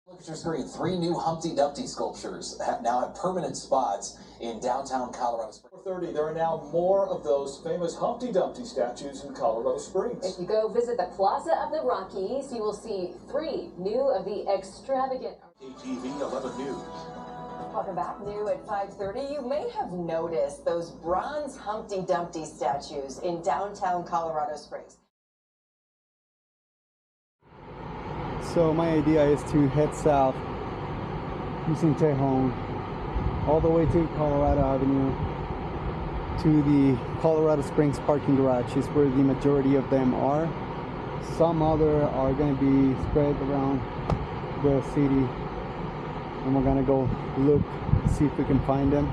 Look at your screen. 3 new Humpty Dumpty sculptures now have permanent spots in downtown Colorado Springs. 4:30, there are now more of those famous Humpty Dumpty statues in Colorado Springs. If you go visit the Plaza of the Rockies, you will see 3 new of the extravagant... KTV 11 News. Welcome back. New at 5:30. You may have noticed those bronze Humpty Dumpty statues in downtown Colorado Springs. So my idea is to head south using Tejon all the way to Colorado Avenue to the Colorado Springs parking garage is where the majority of them are. Some other are going to be spread around the city, and we're going to go look, see if we can find them.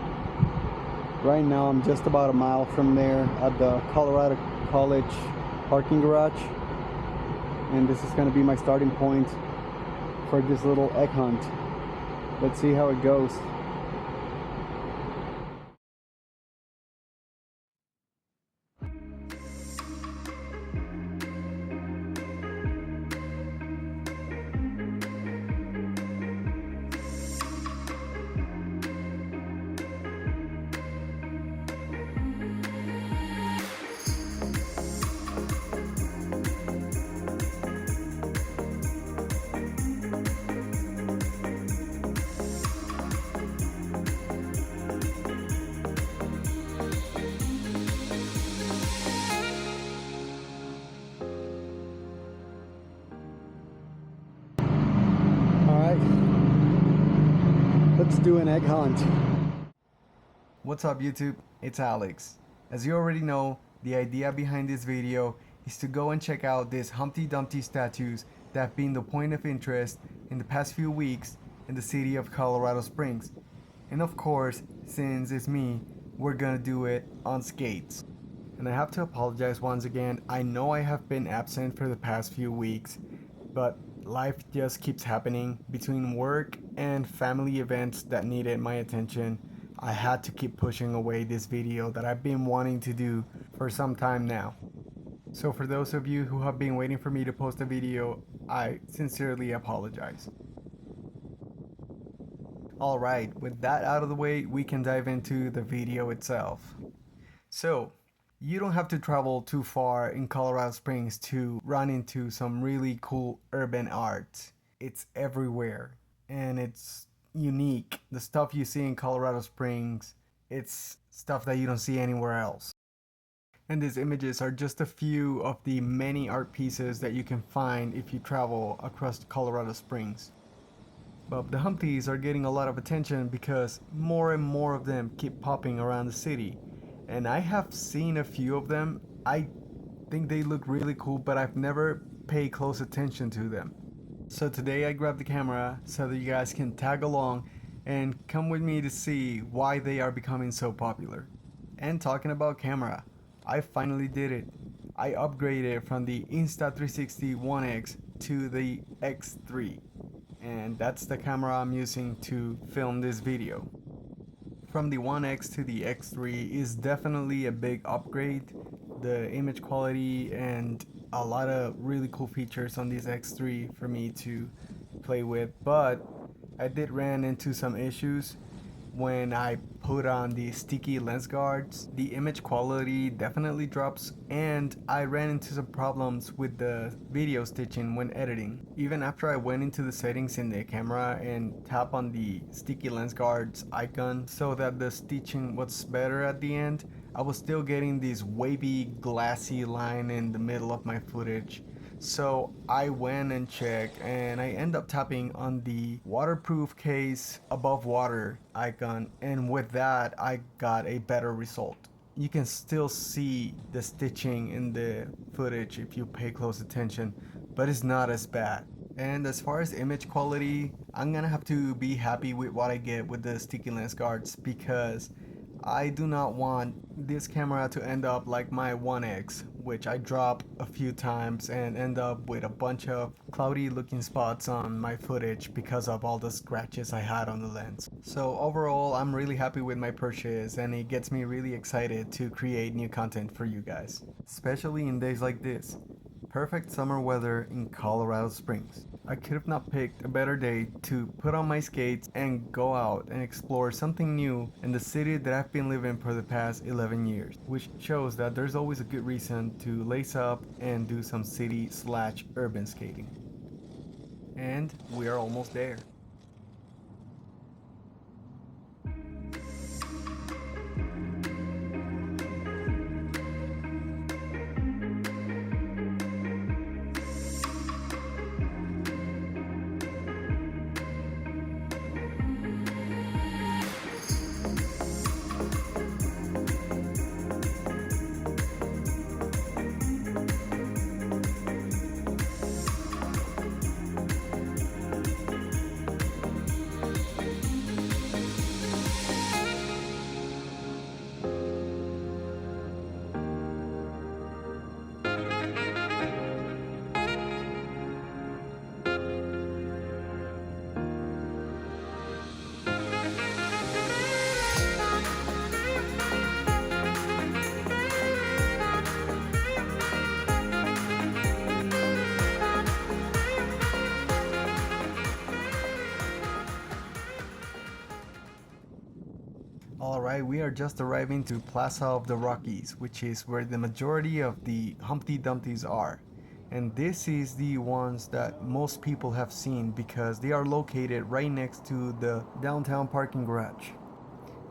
Right now I'm just about a mile from there at the Colorado College parking garage, and this is going to be my starting point for this little egg hunt. Let's see how it goes. Let's do an egg hunt. What's up YouTube? It's Alex. As you already know, the idea behind this video is to go and check out these Humpty Dumpty statues that have been the point of interest in the past few weeks in the city of Colorado Springs. And of course, since it's me, we're gonna do it on skates. And I have to apologize once again. I know I have been absent for the past few weeks, but life just keeps happening between work and family events that needed my attention. I had to keep pushing away this video that I've been wanting to do for some time now. So for those of you who have been waiting for me to post a video, I sincerely apologize. Alright, with that out of the way, we can dive into the video itself. So, you don't have to travel too far in Colorado Springs to run into some really cool urban art. It's everywhere and it's unique. The stuff you see in Colorado Springs, it's stuff that you don't see anywhere else. And these images are just a few of the many art pieces that you can find if you travel across Colorado Springs. But the Humpties are getting a lot of attention because more and more of them keep popping around the city. And I have seen a few of them. I think they look really cool, but I've never paid close attention to them. So today I grabbed the camera so that you guys can tag along and come with me to see why they are becoming so popular. And talking about camera, I finally did it. I upgraded from the Insta360 1X to the X3. And that's the camera I'm using to film this video. From the 1X to the X3 is definitely a big upgrade. The image quality and a lot of really cool features on this X3 for me to play with, but I did run into some issues when I put on the sticky lens guards. The image quality definitely drops, and I ran into some problems with the video stitching when editing. Even after I went into the settings in the camera and tap on the sticky lens guards icon so that the stitching was better at the end, I was still getting this wavy glassy line in the middle of my footage. So I went and checked, and I end up tapping on the waterproof case above water icon, and with that I got a better result. You can still see the stitching in the footage if you pay close attention, but it's not as bad. And as far as image quality, I'm gonna have to be happy with what I get with the sticky lens guards, because I do not want this camera to end up like my 1X, which I drop a few times and end up with a bunch of cloudy looking spots on my footage because of all the scratches I had on the lens. So overall, I'm really happy with my purchase, and it gets me really excited to create new content for you guys, especially in days like this. perfect summer weather in Colorado Springs. I could have not picked a better day to put on my skates and go out and explore something new in the city that I've been living for the past 11 years, which shows that there's always a good reason to lace up and do some city/urban skating. And we are almost there. Alright, we are just arriving to Plaza of the Rockies, which is where the majority of the Humpty Dumptys are. And this is the ones that most people have seen because they are located right next to the downtown parking garage.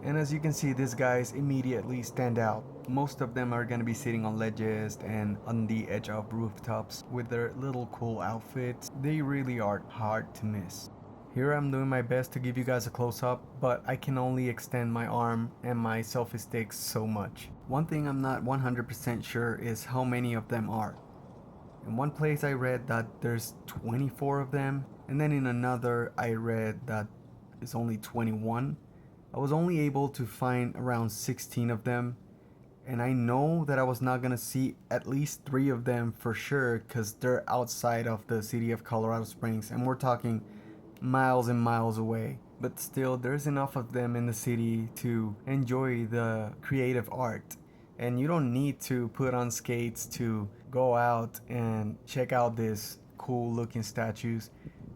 And as you can see, these guys immediately stand out. Most of them are going to be sitting on ledges and on the edge of rooftops with their little cool outfits. They really are hard to miss. Here I'm doing my best to give you guys a close-up, but I can only extend my arm and my selfie stick so much. One thing I'm not 100% sure is how many of them are. In one place I read that there's 24 of them, and then in another I read that it's only 21. I was only able to find around 16 of them, and I know that I was not gonna see at least 3 of them for sure because they're outside of the city of Colorado Springs, and we're talking miles and miles away. But still, there's enough of them in the city to enjoy the creative art, and you don't need to put on skates to go out and check out these cool looking statues.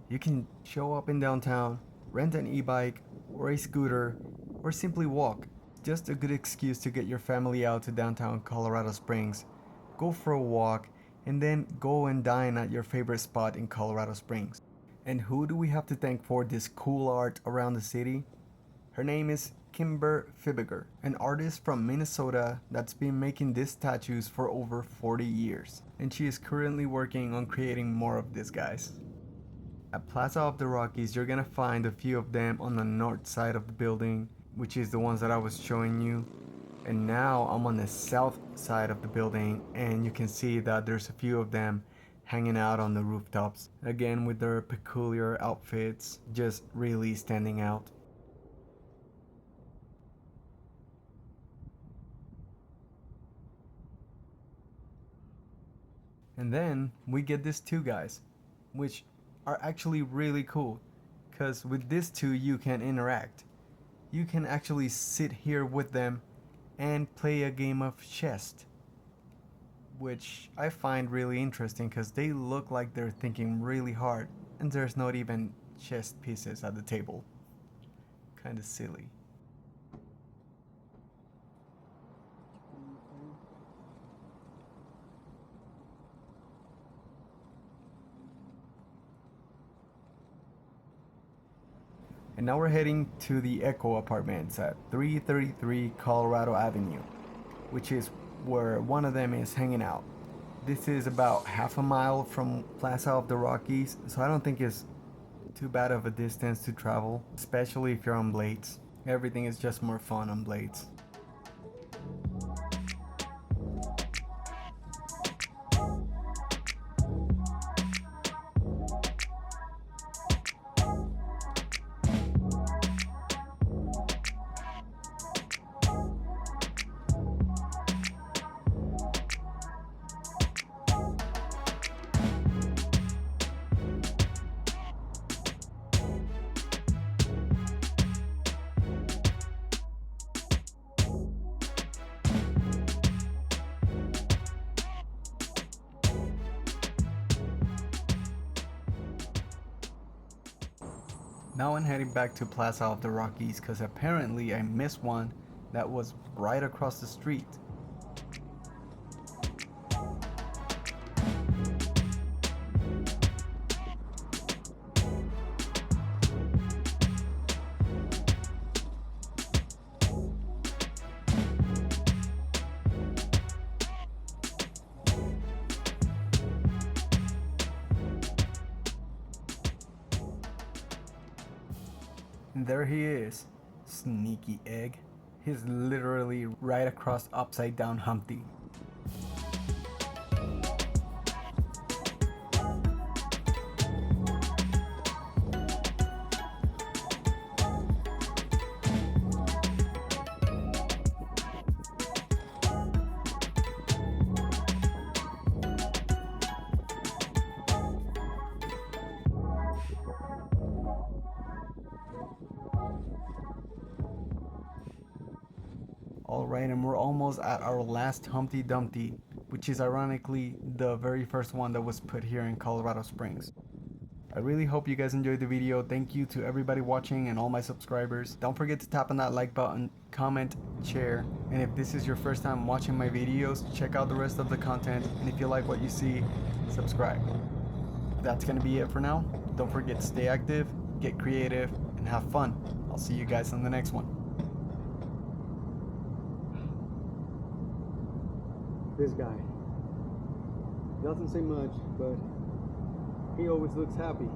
You can show up in downtown, rent an e-bike or a scooter, or simply walk. Just a good excuse to get your family out to downtown Colorado Springs, go for a walk, and then go and dine at your favorite spot in Colorado Springs. And who do we have to thank for this cool art around the city? Her name is Kimber Fibiger, an artist from Minnesota that's been making these statues for over 40 years. And she is currently working on creating more of these guys. At Plaza of the Rockies, you're gonna find a few of them on the north side of the building, which is the ones that I was showing you. And now I'm on the south side of the building, and you can see that there's a few of them hanging out on the rooftops, again with their peculiar outfits, just really standing out. And then we get these 2 guys, which are actually really cool, because with these 2 you can interact. You can actually sit here with them and play a game of chess, which I find really interesting because they look like they're thinking really hard, and there's not even chess pieces at the table. Kinda silly. And now we're heading to the Echo Apartments at 333 Colorado Avenue, which is where one of them is hanging out. This is about half a mile from Plaza of the Rockies, so I don't think it's too bad of a distance to travel, especially if you're on blades. Everything is just more fun on blades. Now I'm heading back to Plaza of the Rockies because apparently I missed one that was right across the street. And there he is, sneaky egg. He's literally right across upside down Humpty. Alright, and we're almost at our last Humpty Dumpty, which is ironically the very first one that was put here in Colorado Springs. I really hope you guys enjoyed the video. Thank you to everybody watching and all my subscribers. Don't forget to tap on that like button, comment, share, and if this is your first time watching my videos, check out the rest of the content, and if you like what you see, subscribe. That's gonna be it for now. Don't forget to stay active, get creative, and have fun. I'll see you guys on the next one. This guy doesn't say much, but he always looks happy.